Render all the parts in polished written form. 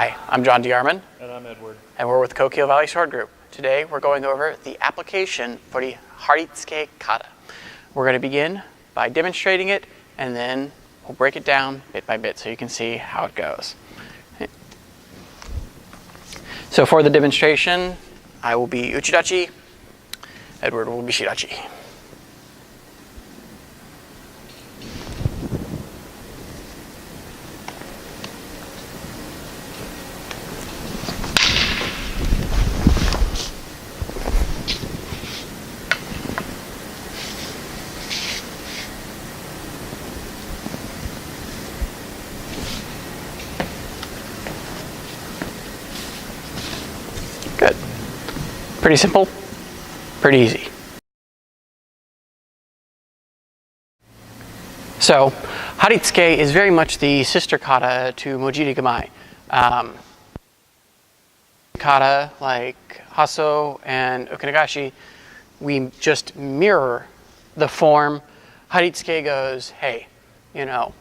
Hi, I'm John Unarmed. And I'm Edward. And we're with Coquille Valley Sword Group. Today we're going over the application for the tsuke kata. We're going to begin by demonstrating it, and then we'll break it down bit by bit so you can see how it goes. So for the demonstration, I will be uchidachi, Edward will be shidachi. Good. Pretty simple, pretty easy. So, tsuke is very much the sister kata to Mojiri Gamai. Kata, like Hasso and Ukinagashi, we just mirror the form. Tsuke goes, hey, you know,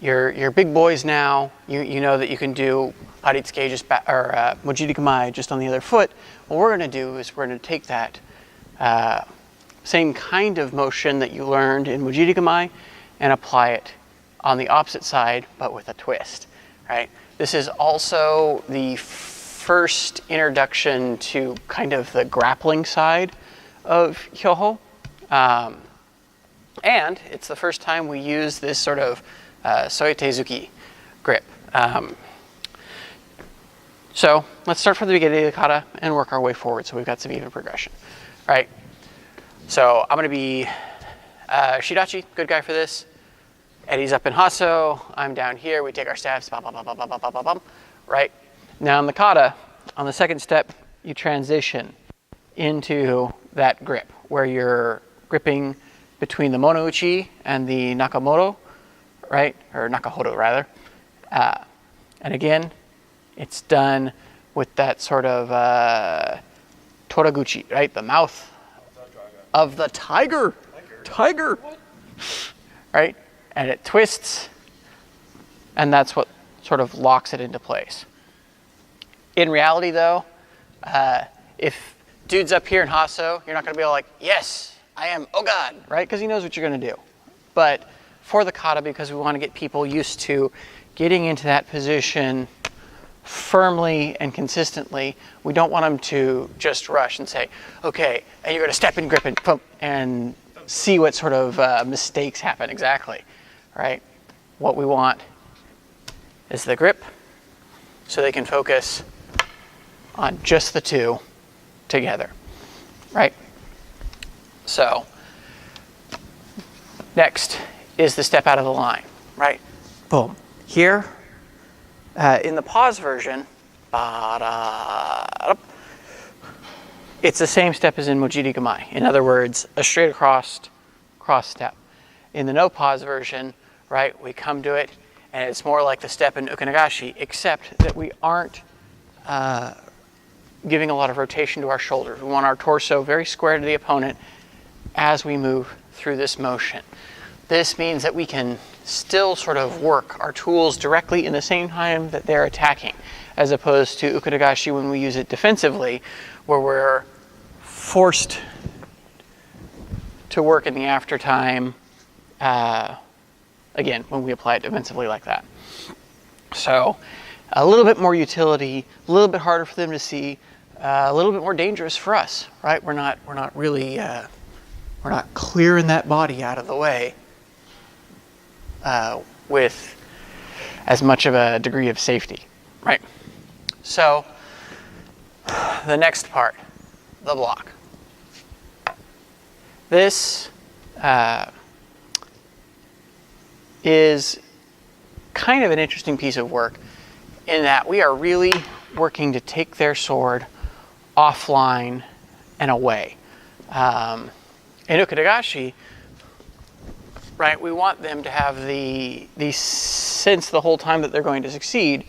you're big boys now. You know that you can do tsuke just Mojiri Gamai just on the other foot. What we're going to do is we're going to take that same kind of motion that you learned in Mojiri Gamai and apply it on the opposite side, but with a twist, right? This is also the first introduction to kind of the grappling side of Hyoho. And it's the first time we use this sort of soitezuki grip. So let's start from the beginning of the kata and work our way forward so we've got some even progression, right? So I'm going to be shidachi, good guy for this. Eddie's up in Hasso, I'm down here, we take our steps, bum, bum, bum, bum, bum, bum, bum, bum, right? Now in the kata, on the second step, you transition into that grip where you're gripping between the monouchi and the nakamoto, right? Or nakahodo rather. And again, it's done with that sort of toraguchi, right? The mouth of the tiger. Tiger. Right? And it twists, and that's what sort of locks it into place. In reality, though, if dude's up here in Hasso, you're not going to be all like, yes, I am, oh God, right? Because he knows what you're going to do. But for the kata, because we want to get people used to getting into that position firmly and consistently, we don't want them to just rush and say, okay, and you're going to step and grip and see what sort of mistakes happen exactly, right? What we want is the grip so they can focus on just the two together, right? So next is the step out of the line, right? Boom. Here, in the pause version, it's the same step as in Mojiri Gamai. In other words, a straight across cross step. In the no pause version, right, we come to it, and it's more like the step in Ukinagashi, except that we aren't giving a lot of rotation to our shoulders. We want our torso very square to the opponent as we move through this motion. This means that we can still sort of work our tools directly in the same time that they're attacking, as opposed to Ukinagashi when we use it defensively, where we're forced to work in the after time, again, when we apply it defensively like that. So a little bit more utility, a little bit harder for them to see, a little bit more dangerous for us, right? We're not really, we're not clearing that body out of the way with as much of a degree of safety, right? So the next part, the block. This is kind of an interesting piece of work in that we are really working to take their sword offline and away. In Ukinagashi, right, we want them to have the sense the whole time that they're going to succeed.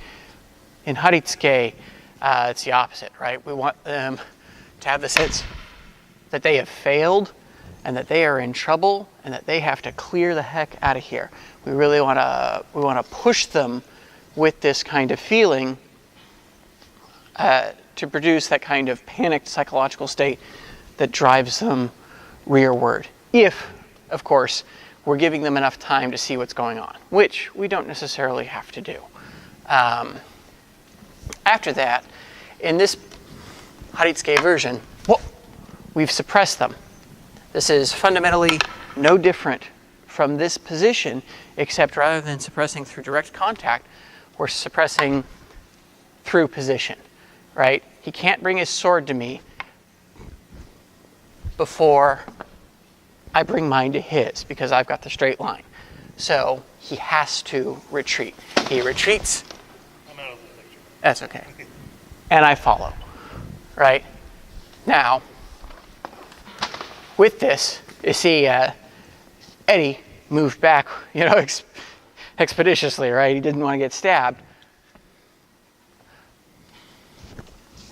In tsuke, it's the opposite, right? We want them to have the sense that they have failed and that they are in trouble and that they have to clear the heck out of here. We really want to push them with this kind of feeling to produce that kind of panicked psychological state that drives them rearward. If, of course, we're giving them enough time to see what's going on, which we don't necessarily have to do. After that, in this Haritsuke version, we've suppressed them. This is fundamentally no different from this position, except rather than suppressing through direct contact, we're suppressing through position, right? He can't bring his sword to me before I bring mine to his, because I've got the straight line. So he has to retreat. He retreats. I'm out of the picture. That's okay. And I follow, right? Now, with this, you see Eddie moved back, expeditiously, right? He didn't want to get stabbed.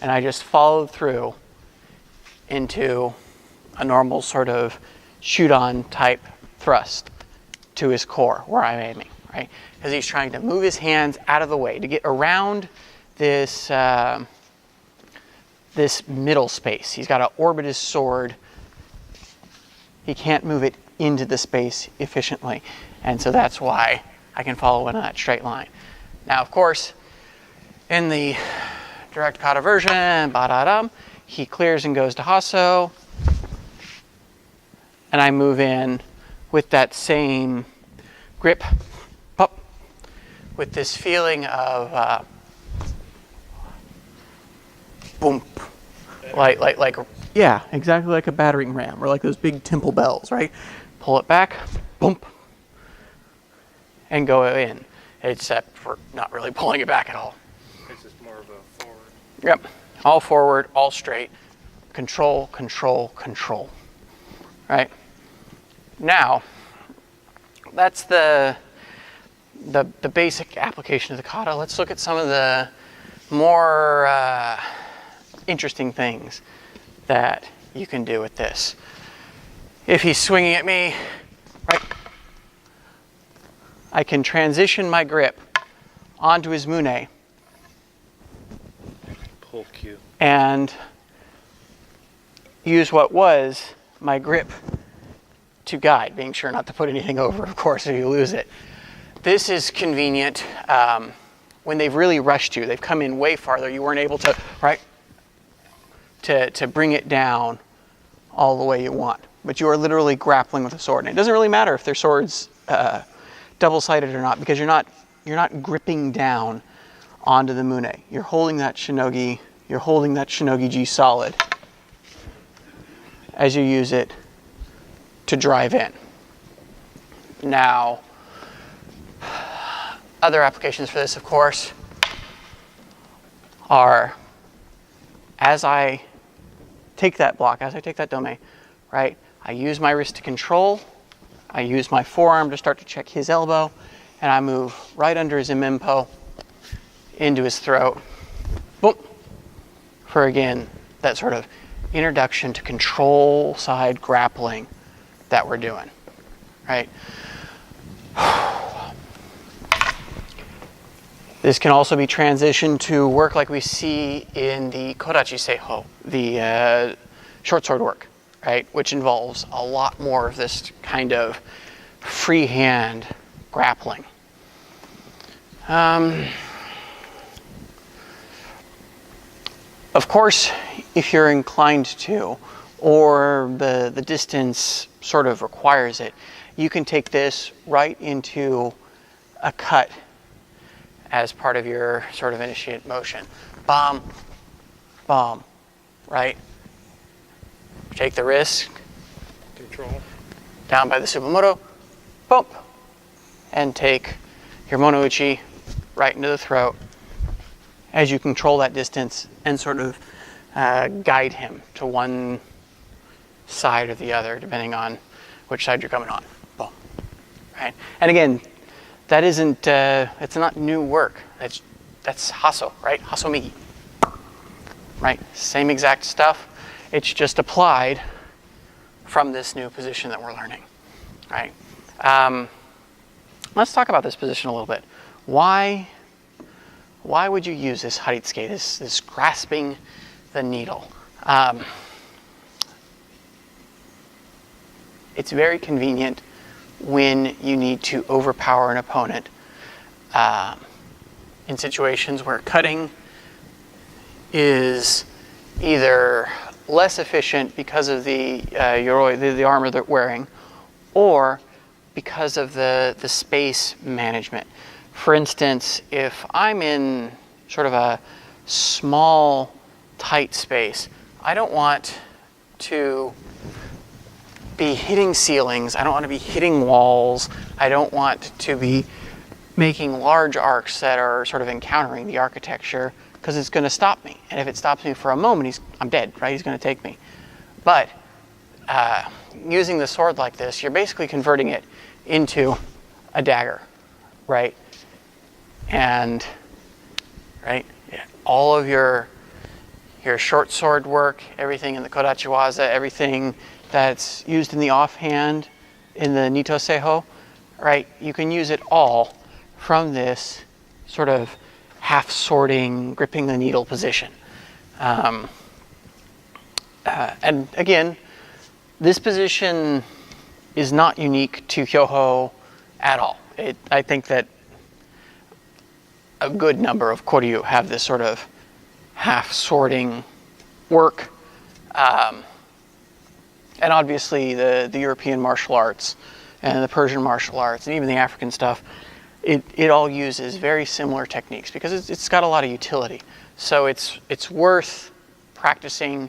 And I just followed through into a normal sort of shoot-on type thrust to his core, where I'm aiming, right? Because he's trying to move his hands out of the way to get around this this middle space. He's got to orbit his sword. He can't move it into the space efficiently. And so that's why I can follow in that straight line. Now, of course, in the direct kata version, he clears and goes to Hasso. And I move in with that same grip, pop, with this feeling of boom, like, yeah, exactly like a battering ram, or like those big temple bells, right? Pull it back, boom, and go in. Except for not really pulling it back at all. It's just more of a forward. Yep, all forward, all straight, control, control, control, right? Now, that's the basic application of the kata. Let's look at some of the more interesting things that you can do with this. If he's swinging at me, right, I can transition my grip onto his mune Pull Q. and use what was my grip to guide, being sure not to put anything over, of course, or you lose it. This is convenient when they've really rushed you. They've come in way farther. You weren't able to, right, to bring it down all the way you want. But you are literally grappling with a sword. And it doesn't really matter if their sword's double-sided or not, because you're not gripping down onto the mune. You're holding that shinogi ji solid as you use it to drive in. Now, other applications for this, of course, are as I take that block, as I take that dome, right, I use my wrist to control, I use my forearm to start to check his elbow, and I move right under his imempo into his throat, boom, for again, that sort of introduction to control side grappling that we're doing, right? This can also be transitioned to work like we see in the Kodachi Seiho, the short sword work, right? Which involves a lot more of this kind of freehand grappling. Of course, if you're inclined to, or the distance sort of requires it, you can take this right into a cut as part of your sort of initiate motion. Bomb, bomb, right? Take the wrist, Control. down by the Tsubamoto, bump, and take your monouchi right into the throat as you control that distance and sort of guide him to one side or the other, depending on which side you're coming on. Boom. Right? And again, that isn't, it's not new work. That's Hasso, right? Hasso Migi. Right? Same exact stuff. It's just applied from this new position that we're learning. Right? Let's talk about this position a little bit. Why why would you use this haritsuke, this grasping the needle? It's very convenient when you need to overpower an opponent in situations where cutting is either less efficient because of the yoroi, the armor they're wearing, or because of the space management. For instance, if I'm in sort of a small, tight space, I don't want to be hitting ceilings, I don't want to be hitting walls, I don't want to be making large arcs that are sort of encountering the architecture, because it's going to stop me. And if it stops me for a moment, I'm dead, right? He's going to take me. But using the sword like this, you're basically converting it into a dagger, right? And all of your short sword work, everything in the kodachiwaza, everything that's used in the offhand, in the nito seiho, right? You can use it all from this sort of half sorting, gripping the needle position. And again, this position is not unique to Hyoho at all. I think that a good number of koryu have this sort of half sorting work. And obviously the European martial arts and the Persian martial arts and even the African stuff, it all uses very similar techniques because it's got a lot of utility. So it's worth practicing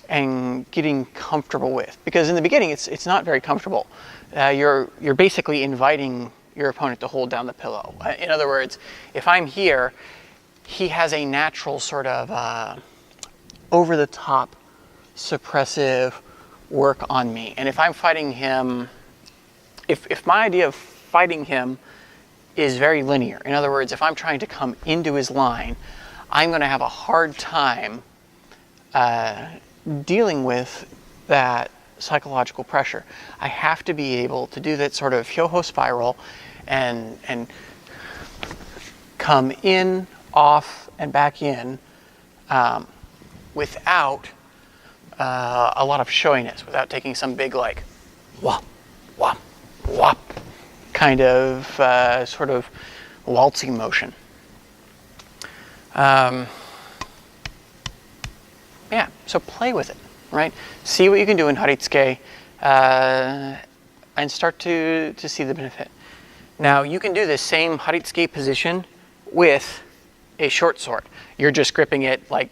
and getting comfortable with, because in the beginning it's not very comfortable. You're basically inviting your opponent to hold down the pillow. In other words, if I'm here, he has a natural sort of over-the-top suppressive work on me. And if I'm fighting him, if my idea of fighting him is very linear, in other words, if I'm trying to come into his line, I'm going to have a hard time dealing with that psychological pressure. I have to be able to do that sort of hyoho spiral and come in, off, and back in without a lot of showiness, without taking some big like whop, whop, whop kind of sort of waltzing motion. Yeah, so play with it, right? See what you can do in haritsuke and start to see the benefit. Now, you can do this same haritsuke position with a short sword. You're just gripping it like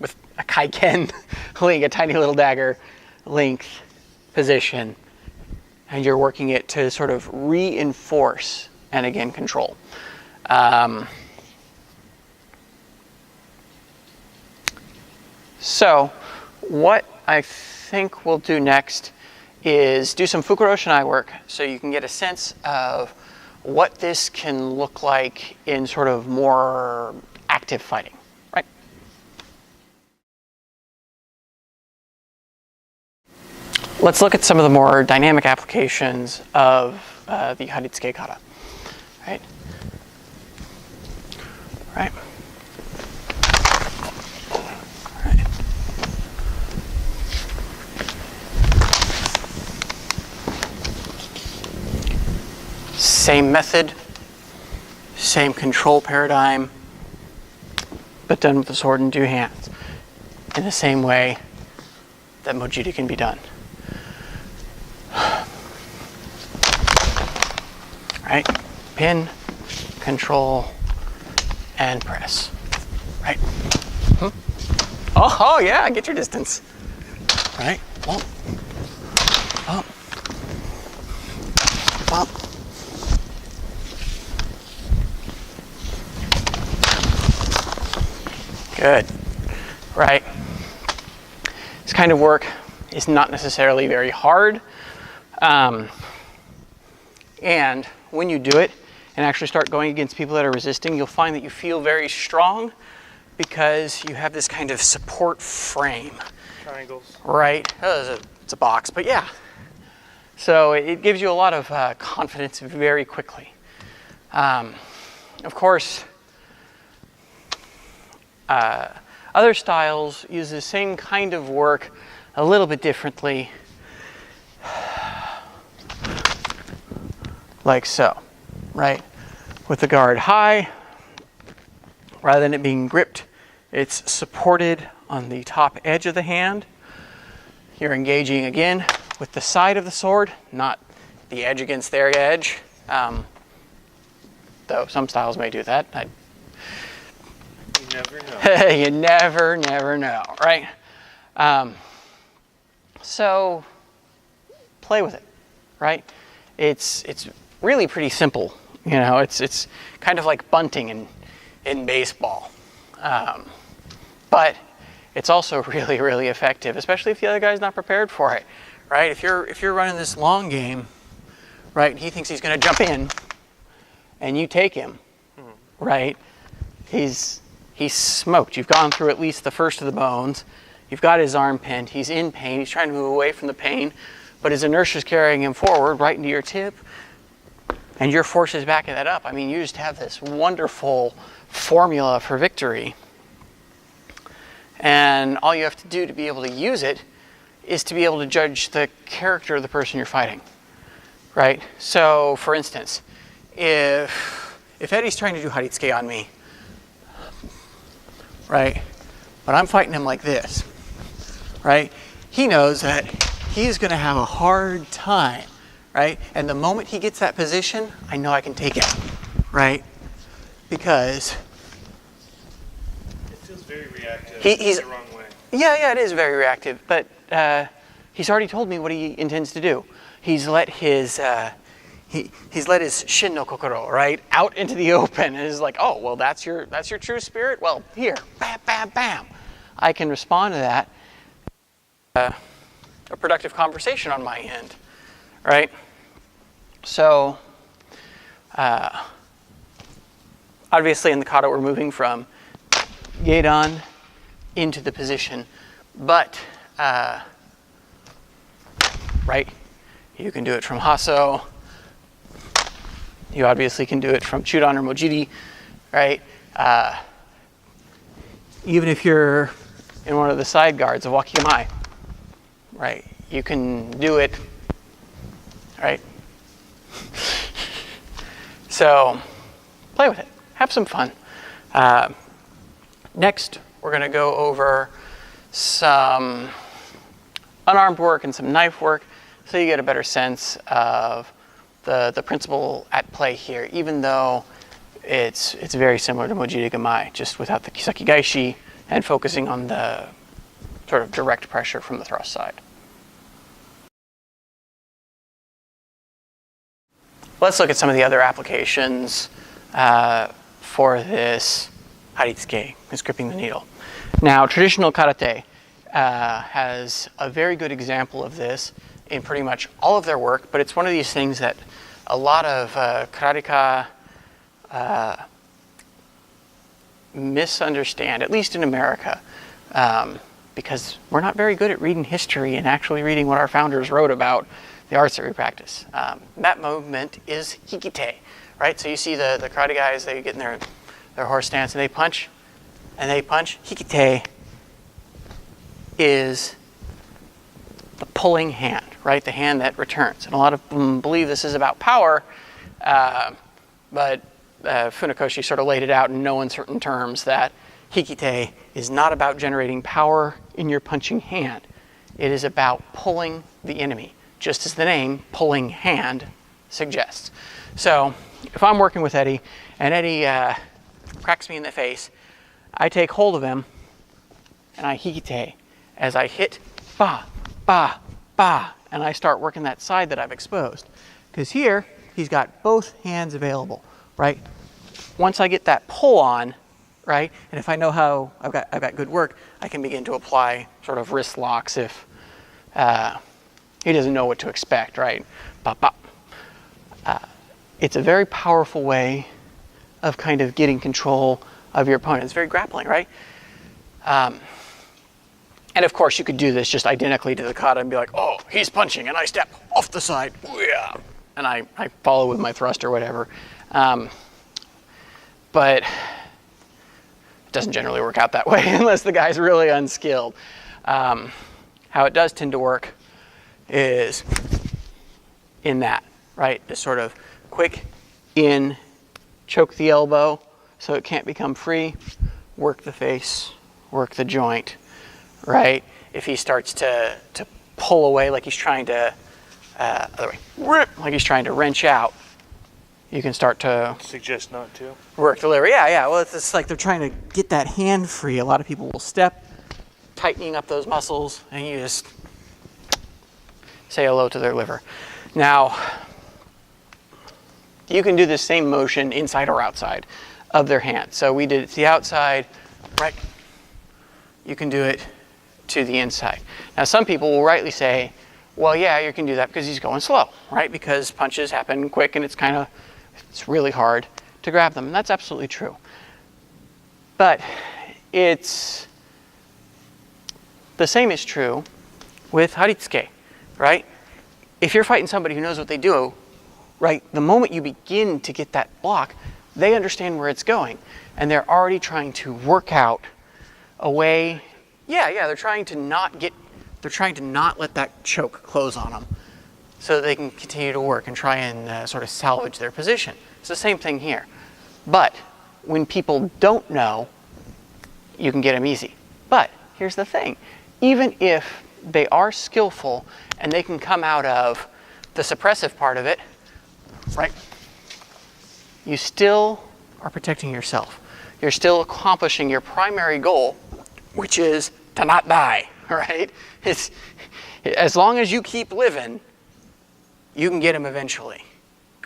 with a kaiken, a tiny little dagger length position, and you're working it to sort of reinforce and again control. So what I think we'll do next is do some Fukuro Shinai work so you can get a sense of what this can look like in sort of more active fighting, right? Let's look at some of the more dynamic applications of the haritsuke kata, right? Right. Same method, same control paradigm, but done with the sword in two hands in the same way that Mojita can be done. Right? Pin, control, and press. Right? Oh, yeah, get your distance. Right? Bump. Bump. Bump. Good. Right. This kind of work is not necessarily very hard. And when you do it and actually start going against people that are resisting, you'll find that you feel very strong because you have this kind of support frame. Triangles. Right. It's a box, but yeah. So it gives you a lot of confidence very quickly. Of course, Other styles use the same kind of work a little bit differently, like so, right? With the guard high, rather than it being gripped, it's supported on the top edge of the hand. You're engaging again with the side of the sword, not the edge against their edge, though some styles may do that. You never know. You never know, right? So play with it, right? It's really pretty simple. You know, it's kind of like bunting in baseball, but it's also really, really effective, especially if the other guy's not prepared for it, right? If you're running this long game, right, and he thinks he's going to jump in, and you take him, right? He's smoked. You've gone through at least the first of the bones. You've got his arm pinned. He's in pain. He's trying to move away from the pain, but his inertia is carrying him forward right into your tip, and your force is backing that up. I mean, you just have this wonderful formula for victory. And all you have to do to be able to use it is to be able to judge the character of the person you're fighting, right? So, for instance, if Eddie's trying to do Haritsuke on me, right, but I'm fighting him like this, right, he knows that he's going to have a hard time, right? And the moment he gets that position, I know I can take it, right? Because it feels very reactive. He's the wrong way. Yeah, it is very reactive, but he's already told me what he intends to do. He's let his he's let his shin no kokoro, right, out into the open, and is like, oh, well, that's your true spirit. Well, here, bam, bam, bam, I can respond to that. A productive conversation on my end, right? So, obviously in the kata we're moving from gedan into the position, but right, you can do it from haso. You obviously can do it from chudan or mojiri, right? Even if you're in one of the side guards of wakigamae, right? You can do it, right? So play with it, have some fun. Next, we're going to go over some unarmed work and some knife work, so you get a better sense of the principle at play here, even though it's very similar to Mojiri Gamae, just without the Kisaki Gaishi and focusing on the sort of direct pressure from the thrust side. Let's look at some of the other applications for this Haritsuke, this gripping the needle. Now, traditional karate has a very good example of this in pretty much all of their work, but it's one of these things that a lot of karateka misunderstand, at least in America, because we're not very good at reading history and actually reading what our founders wrote about the arts that we practice. That movement is hikite, right? So you see the karate guys, they get in their horse stance and they punch, Hikite is the pulling hand, right? The hand that returns. And a lot of them believe this is about power, but Funakoshi sort of laid it out in no uncertain terms that Hikite is not about generating power in your punching hand. It is about pulling the enemy, just as the name pulling hand suggests. So if I'm working with Eddie and Eddie cracks me in the face, I take hold of him and I hikite as I hit ba, ba, ba, and I start working that side that I've exposed. Because here, he's got both hands available, right? Once I get that pull on, right, and if I know how I've got good work, I can begin to apply sort of wrist locks if he doesn't know what to expect, right? Bop, bop. It's a very powerful way of kind of getting control of your opponent. It's very grappling, right? And of course, you could do this just identically to the kata and be like, oh, he's punching, and I step off the side, and I follow with my thrust or whatever. But doesn't generally work out that way unless the guy's really unskilled. How it does tend to work is in that, right? This sort of quick in, choke the elbow so it can't become free, work the face, work the joint, right? If he starts to pull away like he's trying to, other way, rip, like he's trying to wrench out, you can start to Suggest not to. work the liver. Yeah. Well, it's like they're trying to get that hand free. A lot of people will step, tightening up those muscles, and you just say hello to their liver. Now, you can do the same motion inside or outside of their hand. So we did it to the outside, right? You can do it to the inside. Now, some people will rightly say, well, yeah, you can do that because he's going slow, right? Because punches happen quick and it's really hard to grab them. And that's absolutely true. But it's the same is true with haritsuke, right? If you're fighting somebody who knows what they do, right, the moment you begin to get that block, they understand where it's going. And they're already trying to work out a way. They're trying to not let that choke close on them so that they can continue to work and try and sort of salvage their position. It's the same thing here. But when people don't know, you can get them easy. But here's the thing. Even if they are skillful and they can come out of the suppressive part of it, right, you still are protecting yourself. You're still accomplishing your primary goal, which is to not die, right? As long as you keep living, you can get them eventually,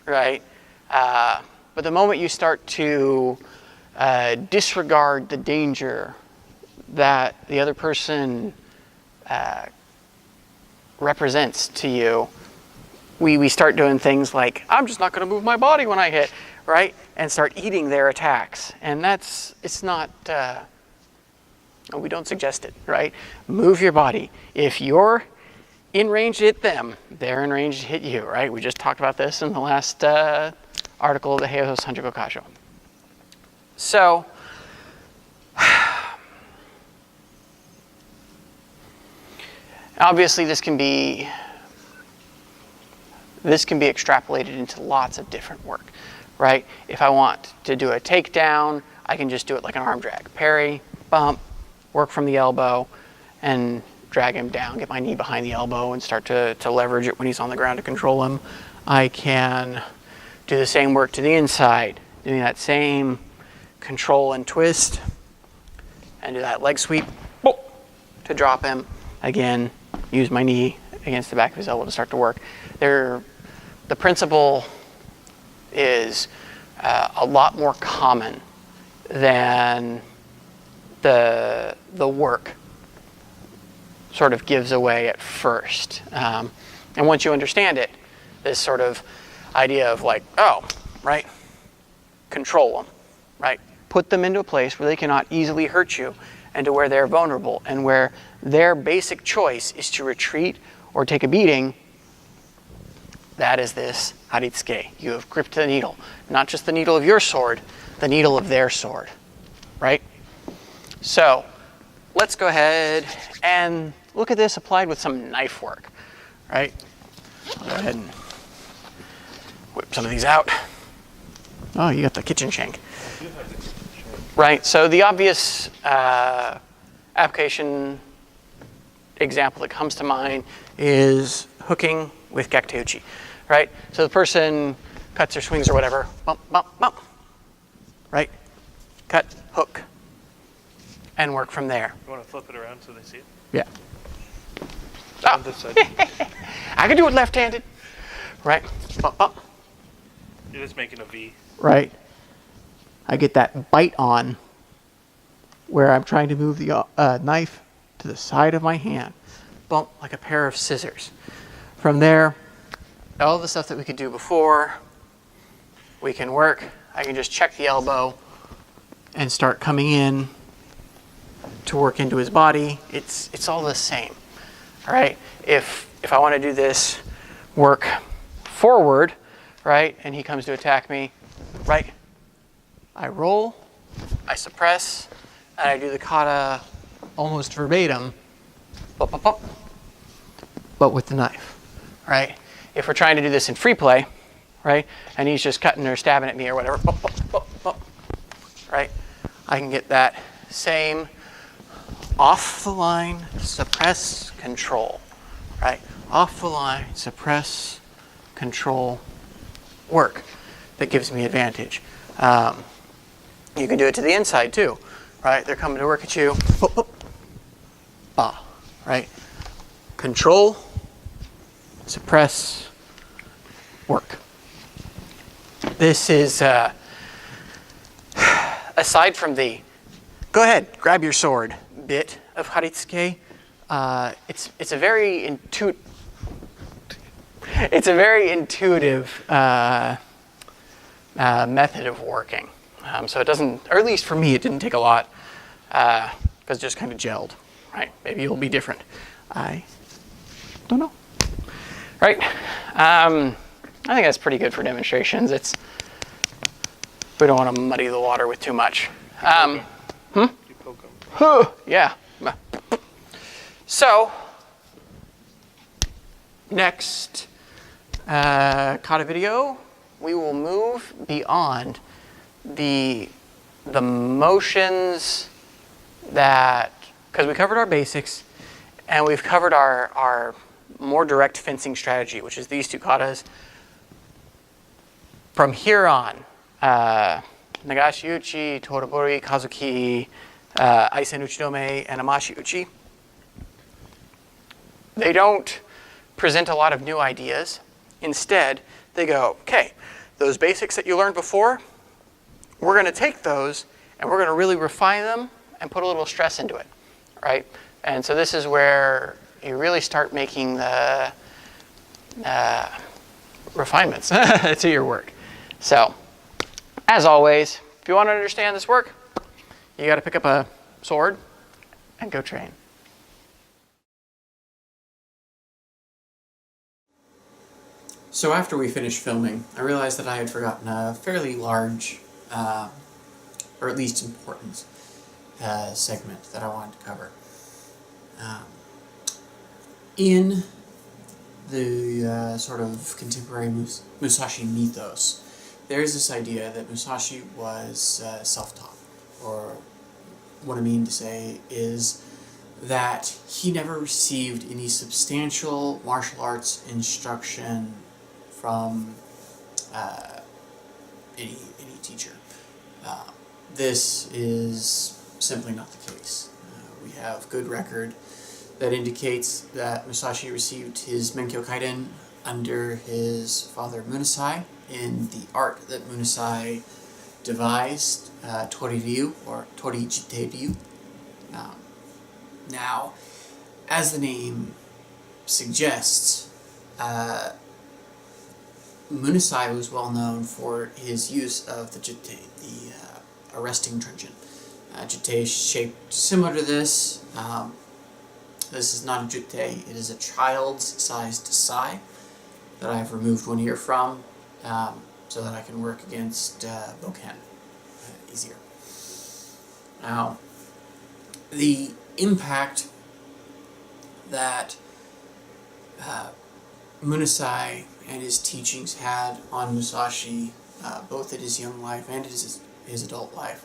right? But the moment you start to disregard the danger that the other person represents to you, we start doing things like, I'm just not going to move my body when I hit, right? And start eating their attacks. And it's not, we don't suggest it, right? Move your body. If you're in range to hit them, they're in range to hit you, right? We just talked about this in the last article of the Heiho Sanjuko Kasho. So, obviously this can be extrapolated into lots of different work, right? If I want to do a takedown, I can just do it like an arm drag. Parry, bump, work from the elbow, and drag him down, get my knee behind the elbow and start to leverage it when he's on the ground to control him. I can do the same work to the inside, doing that same control and twist, and do that leg sweep to drop him. Again, use my knee against the back of his elbow to start to work. The principle is a lot more common than the work sort of gives away at first. And once you understand it, this sort of idea of like, right, control them, right? Put them into a place where they cannot easily hurt you and to where they're vulnerable and where their basic choice is to retreat or take a beating. That is this haritsuke. You have gripped the needle, not just the needle of your sword, the needle of their sword, right? So let's go ahead and look at this applied with some knife work, right? I'll go ahead and whip some of these out. Oh, you got the kitchen shank. Right, so the obvious application example that comes to mind is hooking with gakkateuchi, right? So the person cuts or swings or whatever, bump, bump, bump, right? Cut, hook, and work from there. You want to flip it around so they see it? Yeah. On this side. I can do it left-handed, right? Bump, bump. You're just making a V. Right. I get that bite on where I'm trying to move the knife to the side of my hand. Bump like a pair of scissors. From there, all the stuff that we could do before, we can work. I can just check the elbow and start coming in to work into his body. It's all the same. All right? If I want to do this work forward, right, and he comes to attack me, right, I roll, I suppress, and I do the kata almost verbatim, pop, pop, pop, but with the knife, right? If we're trying to do this in free play, right, and he's just cutting or stabbing at me or whatever, pop, pop, pop, pop, right, I can get that same off the line, suppress, control, right? Off the line, suppress, control, work that gives me advantage. You can do it to the inside too, right? They're coming to work at you, boop, boop, bah, right? Control, suppress, work. This is, aside from the, go ahead, grab your sword bit of haritsuke, it's a very intuitive method of working. So it doesn't, or at least for me, it didn't take a lot, because it just kind of gelled, right? Maybe it'll be different. I don't know. Right? I think that's pretty good for demonstrations. We don't want to muddy the water with too much. You poke them. Yeah. So, next kata video, we will move beyond the motions that, because we covered our basics and we've covered our more direct fencing strategy, which is these two katas. From here on, Nagashi Uchi, Torobori, Kazuki, Aisen Uchidome, and Amashi Uchi, they don't present a lot of new ideas. Instead, they go, okay, those basics that you learned before, we're going to take those and we're going to really refine them and put a little stress into it, right? And so this is where you really start making the refinements to your work. So, as always, if you want to understand this work, you got to pick up a sword and go train. So after we finished filming, I realized that I had forgotten a fairly large, or at least important, segment that I wanted to cover. In the sort of contemporary Musashi mythos, there's this idea that Musashi was self-taught, or what I mean to say is that he never received any substantial martial arts instruction from any teacher. This is simply not the case. We have good record that indicates that Musashi received his Menkyo Kaiden under his father Munasai in the art that Munasai devised, Tori Ryu, or Tori Jitte Ryu. Now, as the name suggests, Munasai was well known for his use of the Jitte, the arresting truncheon. Jitte is shaped similar to this. This is not a Jitte, it is a child's-sized sai that I've removed one ear from, so that I can work against Boken easier. Now, the impact that Munasai and his teachings had on Musashi, both at his young life and his adult life,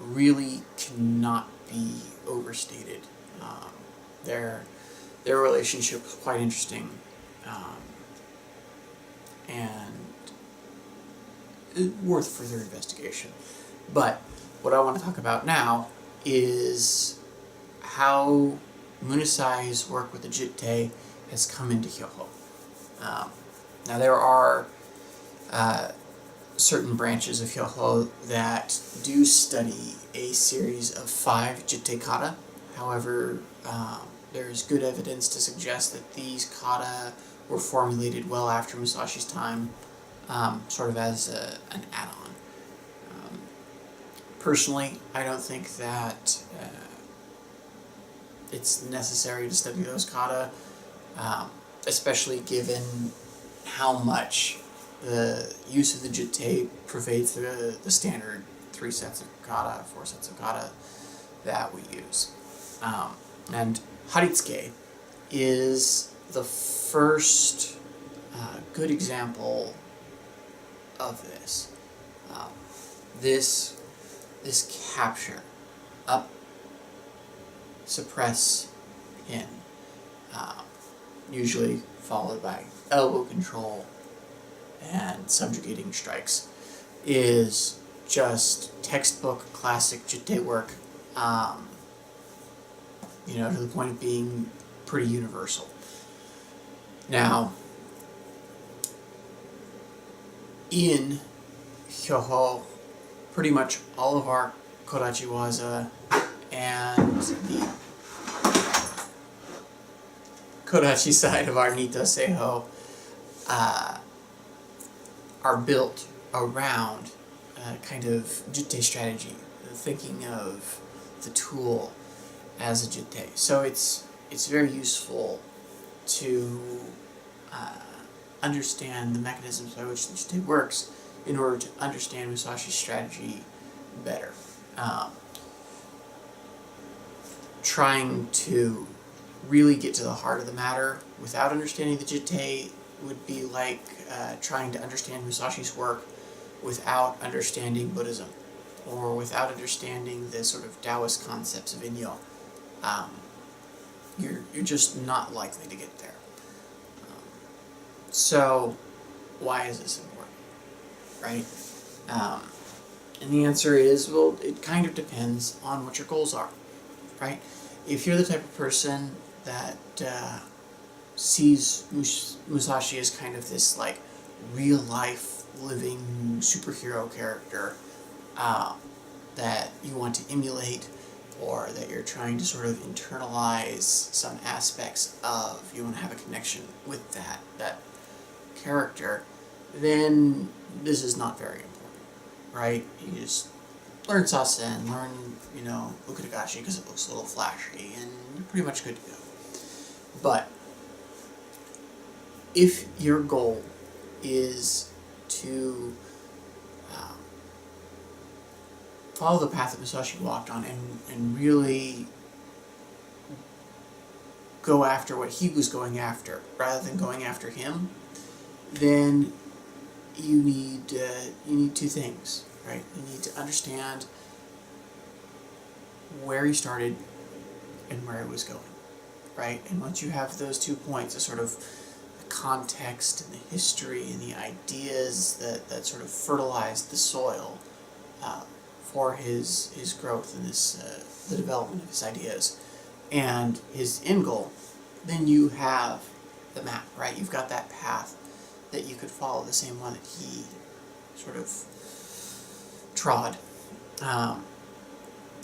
really cannot be overstated. Their relationship was quite interesting, and worth further investigation. But what I want to talk about now is how Munasai's work with the Jitte has come into Hyoho. Now there are certain branches of Hyoho that do study a series of 5 Jitte kata. However, there's good evidence to suggest that these kata were formulated well after Musashi's time, sort of as an add-on. Personally, I don't think that it's necessary to study those kata, especially given how much the use of the Jitte pervades the standard 3 sets of kata, 4 sets of kata that we use. And Haritsuke is the first good example of this. This capture, up, suppress, pin, usually followed by elbow control and subjugating strikes, is just textbook classic Jitte work, to the point of being pretty universal. Now, in Hyoho, pretty much all of our Kodachi Waza and the Kodachi side of our Nito Seiho are built around kind of Jitte strategy, thinking of the tool as a Jitte. So it's very useful to understand the mechanisms by which the Jitte works in order to understand Musashi's strategy better. Trying to really get to the heart of the matter without understanding the Jitte would be like trying to understand Musashi's work without understanding Buddhism, or without understanding the sort of Taoist concepts of Inyo. You're just not likely to get there. So, why is this important, right? And the answer is, well, it kind of depends on what your goals are, right? If you're the type of person that sees Musashi as kind of this, like, real-life, living superhero character that you want to emulate, or that you're trying to sort of internalize some aspects of, you want to have a connection with that character, then this is not very important, right? You just learn Sasen, learn, Ukitagashi because it looks a little flashy, and you're pretty much good to go. But if your goal is to follow the path that Musashi walked on and really go after what he was going after rather than going after him, then you need 2 things, right? You need to understand where he started and where he was going, right? And once you have those 2 points, the sort of the context and the history and the ideas that sort of fertilized the soil for his growth and the development of his ideas and his end goal, then you have the map, right? You've got that path that you could follow, the same one that he sort of trod. And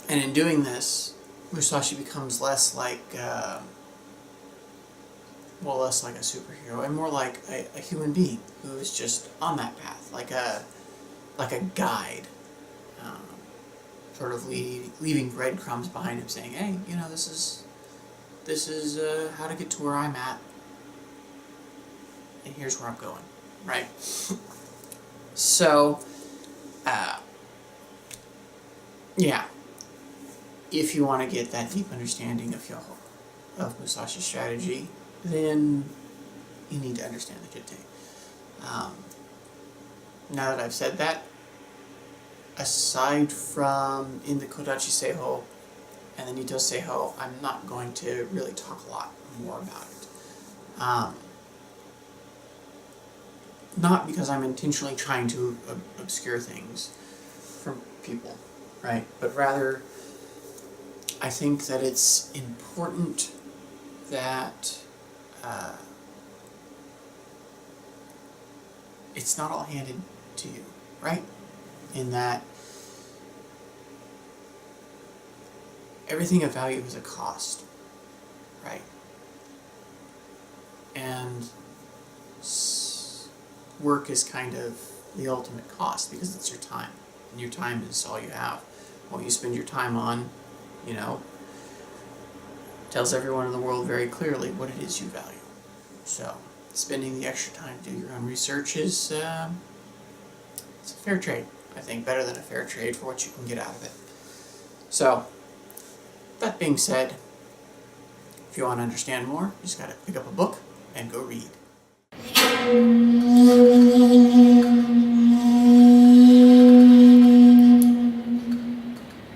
in doing this, Musashi becomes less like a superhero and more like a human being who is just on that path, like a guide, sort of leaving breadcrumbs behind him, saying, "Hey, this is how to get to where I'm at, and here's where I'm going," right? So, if you want to get that deep understanding of Musashi's strategy, then you need to understand the Jitte. Now that I've said that, aside from in the Kodachi Seiho and the Nito Seiho, I'm not going to really talk a lot more about it. Not because I'm intentionally trying to obscure things from people, right? But rather, I think that it's important that it's not all handed to you, right? In that everything of value has a cost, right? And work is kind of the ultimate cost because it's your time, and your time is all you have. What you spend your time on, tells everyone in the world very clearly what it is you value. So, spending the extra time to do your own research is it's a fair trade, I think, better than a fair trade for what you can get out of it. So, that being said, if you want to understand more, you just gotta pick up a book and go read.